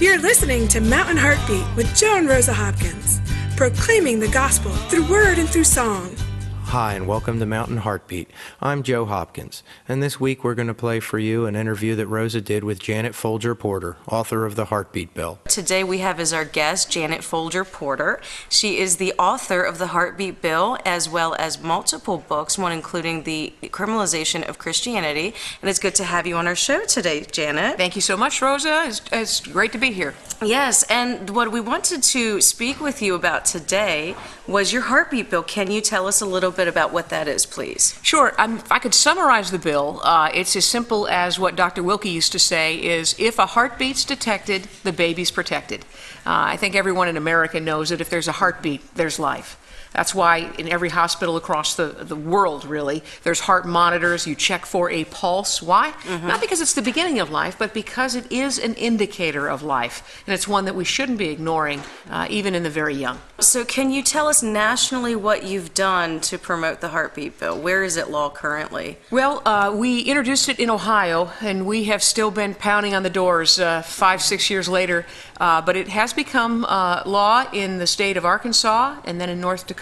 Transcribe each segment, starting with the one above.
You're listening to Mountain Heartbeat with Joe and Rosa Hopkins, proclaiming the gospel through word and through song. Hi, and welcome to Mountain Heartbeat. I'm Joe Hopkins, and this week we're going to play for you an interview that Rosa did with Janet Folger Porter, author of The Heartbeat Bill. Today we have as our guest Janet Folger Porter. She is the author of The Heartbeat Bill, as well as multiple books, one including The Criminalization of Christianity. And it's good to have you on our show today, Janet. Thank you so much, Rosa. It's great to be here. Yes, and what we wanted to speak with you about today was your Heartbeat Bill. Can you tell us a little bit about what that is, please? Sure. If I could summarize the bill, it's as simple as what Dr. Wilkie used to say is, if a heartbeat's detected, the baby's protected. I think everyone in America knows that if there's a heartbeat, there's life. That's why in every hospital across the world, really, there's heart monitors. You check for a pulse. Why? Not because it's the beginning of life, but because it is an indicator of life. And it's one that we shouldn't be ignoring, even in the very young. So can you tell us nationally what you've done to promote the Heartbeat Bill? Where is it law currently? Well, we introduced it in Ohio, and we have still been pounding on the doors 5-6 years later. But it has become law in the state of Arkansas and then in North Dakota.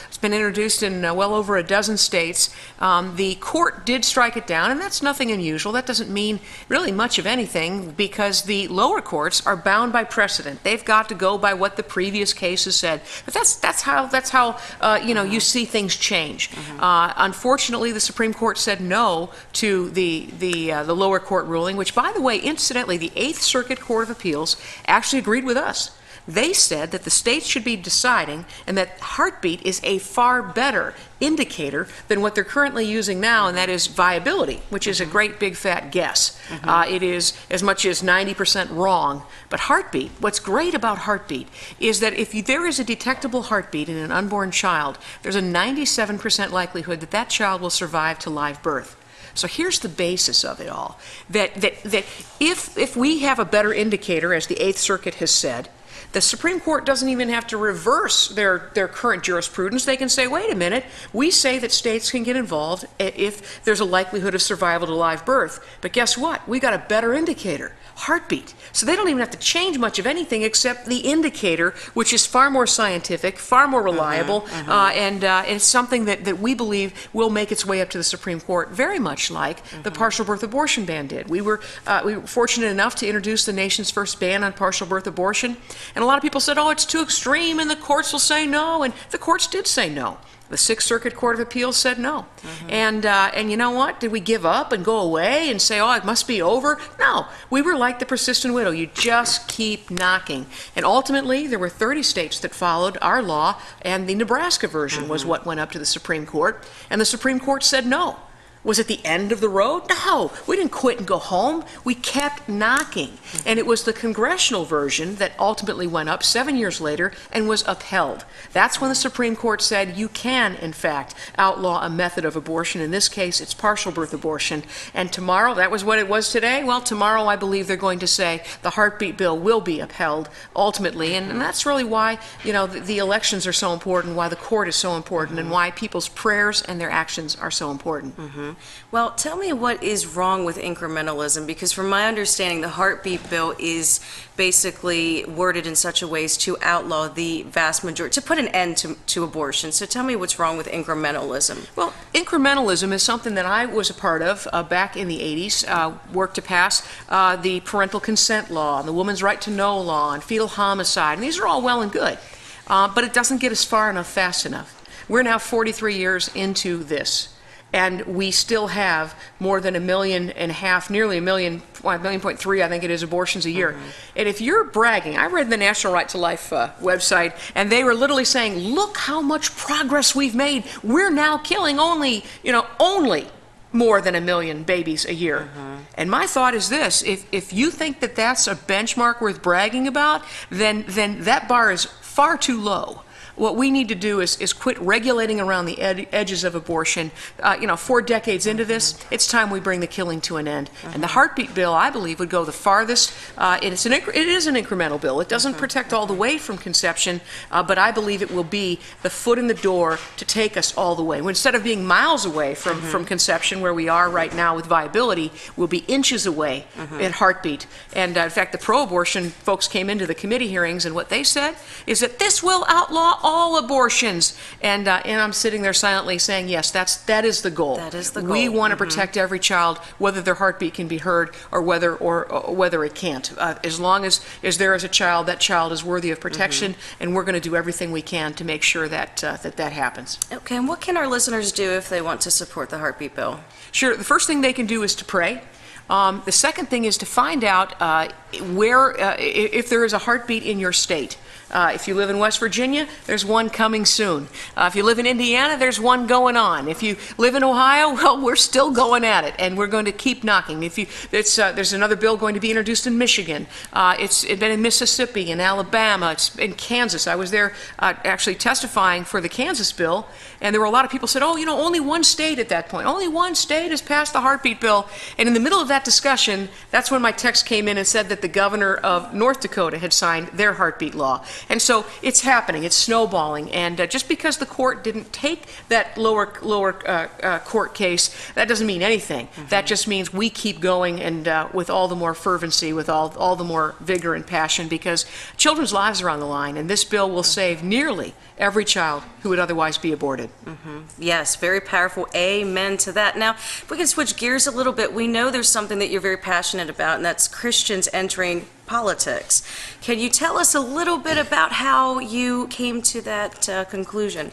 It's been introduced in well over a dozen states. The court did strike it down, and that's nothing unusual. That doesn't mean really much of anything, because the lower courts are bound by precedent. They've got to go by what the previous cases said. But that's how you see things change. Unfortunately, the Supreme Court said no to the lower court ruling, which, by the way, incidentally, the Eighth Circuit Court of Appeals actually agreed with us. They said that the states should be deciding, and that heartbeat is a far better indicator than what they're currently using now, and that is viability, which is a great big fat guess. It is as much as 90% wrong. But heartbeat, what's great about heartbeat is that if there is a detectable heartbeat in an unborn child, there's a 97% likelihood that that child will survive to live birth. So here's the basis of it all, that if we have a better indicator, as the Eighth Circuit has said, the Supreme Court doesn't even have to reverse their current jurisprudence. They can say, wait a minute, we say that states can get involved if there's a likelihood of survival to live birth. But guess what? We got a better indicator, heartbeat. So they don't even have to change much of anything except the indicator, which is far more scientific, far more reliable, and it's something that we believe will make its way up to the Supreme Court, very much like the partial birth abortion ban did. We were fortunate enough to introduce the nation's first ban on partial birth abortion, and a lot of people said, oh, it's too extreme, and the courts will say no, and the courts did say no. The Sixth Circuit Court of Appeals said no. And you know what? Did we give up and go away and say, oh, it must be over? No. We were like the persistent widow. You just keep knocking. And ultimately, there were 30 states that followed our law, and the Nebraska version was what went up to the Supreme Court. And the Supreme Court said no. Was it the end of the road? No. We didn't quit and go home. We kept knocking. And it was the congressional version that ultimately went up 7 years later and was upheld. That's when the Supreme Court said you can, in fact, outlaw a method of abortion. In this case, it's partial birth abortion. And tomorrow, that was what it was today. Well, tomorrow I believe they're going to say the Heartbeat Bill will be upheld ultimately. And that's really why, the elections are so important, why the court is so important, and why people's prayers and their actions are so important. Well, tell me what is wrong with incrementalism, because from my understanding, the Heartbeat Bill is basically worded in such a way as to outlaw the vast majority, to put an end to abortion. So tell me what's wrong with incrementalism. Well, incrementalism is something that I was a part of back in the 80s, worked to pass the parental consent law, and the woman's right to know law, and fetal homicide, and these are all well and good, but it doesn't get us far enough fast enough. We're now 43 years into this, and we still have more than 1.5 million, nearly 1.3 million, I think it is, abortions a year. And if you're bragging, I read the National Right to Life website, and they were literally saying, look how much progress we've made. We're now killing only more than 1 million babies a year. And my thought is this: if you think that that's a benchmark worth bragging about, then that bar is far too low. What we need to do is quit regulating around the edges of abortion. 4 decades into this, it's time we bring the killing to an end. And the heartbeat bill, I believe, would go the farthest. It is an incremental bill. It doesn't protect all the way from conception, but I believe it will be the foot in the door to take us all the way. Instead of being miles away from conception, where we are right now with viability, we'll be inches away at heartbeat. And in fact, the pro-abortion folks came into the committee hearings, and what they said is that this will outlaw all abortions. And I'm sitting there silently saying, yes, that is the goal. That is the goal. We want to protect every child, whether their heartbeat can be heard or whether it can't. As long as there is a child, that child is worthy of protection, and we're going to do everything we can to make sure that that happens. Okay, and what can our listeners do if they want to support the heartbeat bill? Sure. The first thing they can do is to pray. The second thing is to find out if there is a heartbeat in your state. If you live in West Virginia, there's one coming soon. If you live in Indiana, there's one going on. If you live in Ohio, well, we're still going at it, and we're going to keep knocking. There's another bill going to be introduced in Michigan. It's been in Mississippi, in Alabama, it's in Kansas. I was there actually testifying for the Kansas bill, and there were a lot of people said, oh, only one state at that point. Only one state has passed the heartbeat bill. And in the middle of that discussion, that's when my text came in and said that the governor of North Dakota had signed their heartbeat law. And so it's happening, it's snowballing, and just because the court didn't take that lower court case, that doesn't mean anything. That just means we keep going, and with all the more fervency, with all the more vigor and passion, because children's lives are on the line, and this bill will save nearly every child who would otherwise be aborted. Yes, very powerful. Amen to that. Now, if we can switch gears a little bit, we know there's something that you're very passionate about, and that's Christians entering politics. Can you tell us a little bit about how you came to that conclusion?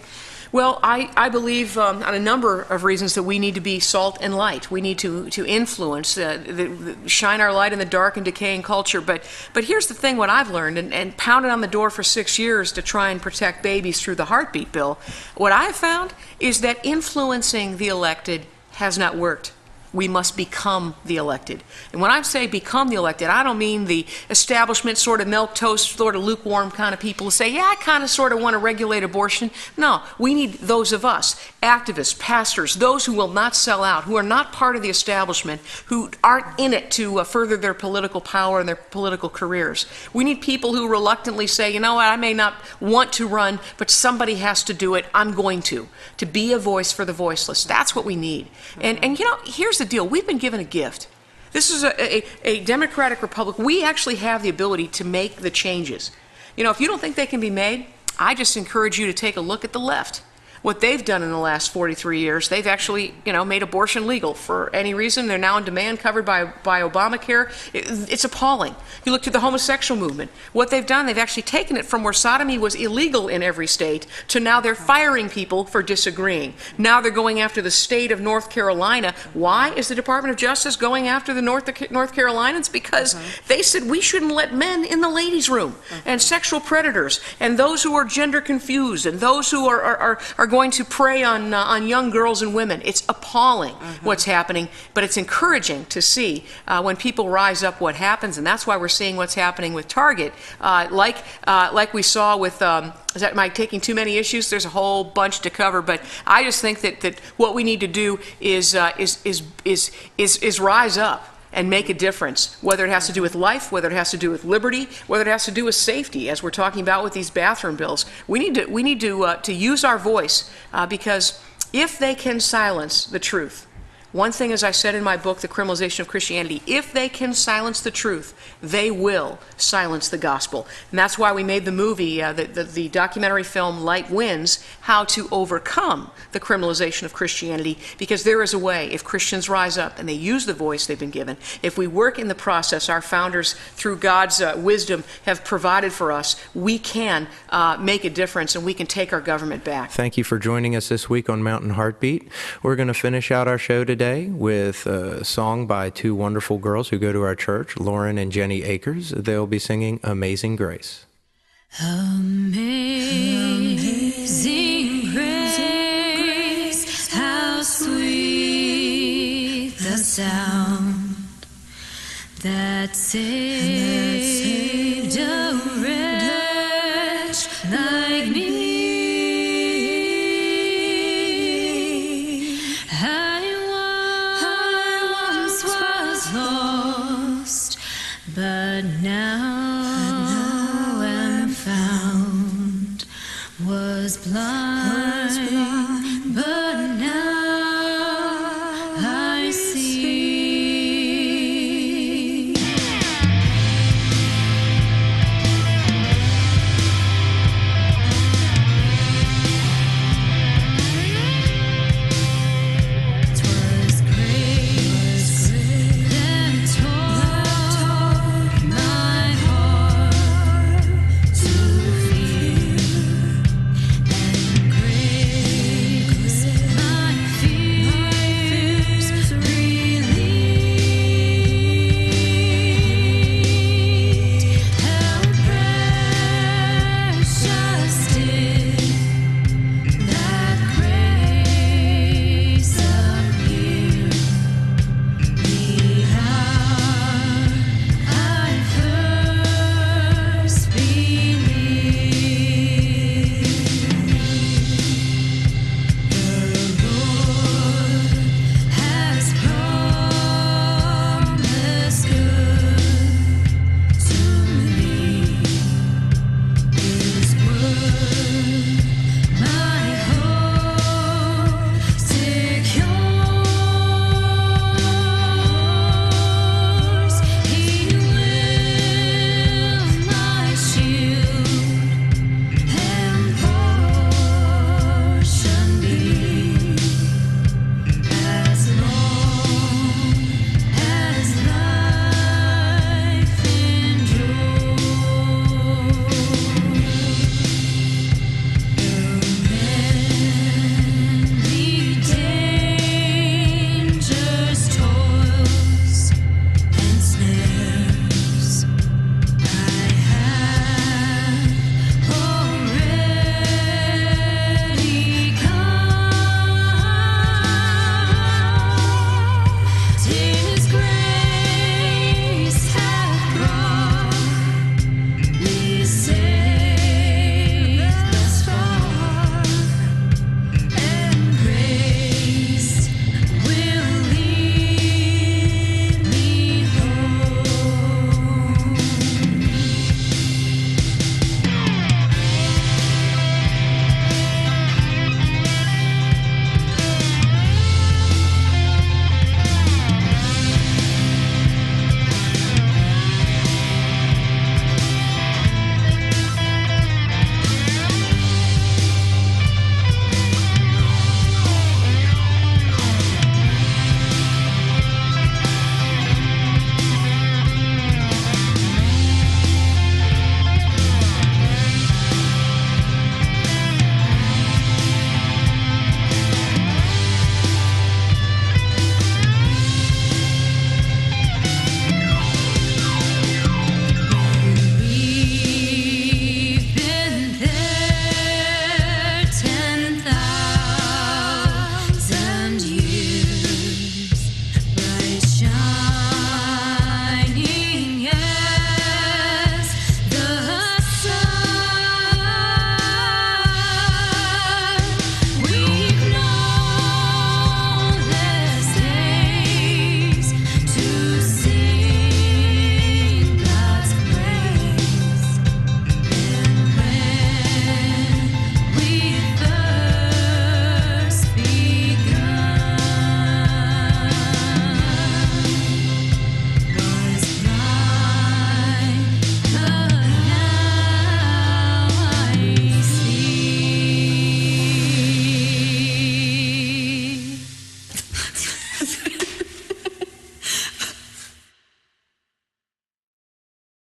Well, I believe on a number of reasons that we need to be salt and light. We need to influence, shine our light in the dark and decaying culture. But here's the thing, what I've learned, and pounded on the door for 6 years to try and protect babies through the heartbeat bill, what I've found is that influencing the elected has not worked. We must become the elected. And when I say become the elected, I don't mean the establishment sort of milquetoast, sort of lukewarm kind of people who say, yeah, I kind of sort of want to regulate abortion. No, we need those of us, activists, pastors, those who will not sell out, who are not part of the establishment, who aren't in it to further their political power and their political careers. We need people who reluctantly say, you know what, I may not want to run, but somebody has to do it. I'm going to be a voice for the voiceless. That's what we need. And here's the deal. We've been given a gift. This is a democratic republic. We actually have the ability to make the changes. If you don't think they can be made, I just encourage you to take a look at the left. What they've done in the last 43 years, they've actually, made abortion legal for any reason. They're now in demand, covered by Obamacare. It's appalling. You look to the homosexual movement. What they've done, they've actually taken it from where sodomy was illegal in every state to now they're firing people for disagreeing. Now they're going after the state of North Carolina. Why is the Department of Justice going after the North Carolinians? Because they said we shouldn't let men in the ladies' room, and sexual predators, and those who are gender confused, and those who are going to prey on young girls and women. It's appalling what's happening, but it's encouraging to see when people rise up what happens, and that's why we're seeing what's happening with Target, like we saw with. Am I taking too many issues? There's a whole bunch to cover, but I just think that what we need to do is rise up and make a difference, whether it has to do with life, whether it has to do with liberty, whether it has to do with safety, as we're talking about with these bathroom bills. We need to use our voice because if they can silence the truth, one thing, as I said in my book, The Criminalization of Christianity, if they can silence the truth, they will silence the gospel. And that's why we made the movie, the documentary film Light Wins, how to overcome the criminalization of Christianity, because there is a way, if Christians rise up and they use the voice they've been given, if we work in the process our founders, through God's wisdom, have provided for us, we can make a difference and we can take our government back. Thank you for joining us this week on Mountain Heartbeat. We're going to finish out our show today with a song by two wonderful girls who go to our church, Lauren and Jenny Akers. They'll be singing Amazing Grace. Amazing grace, how sweet the sound that saved a wretch like me. but now am found, was blind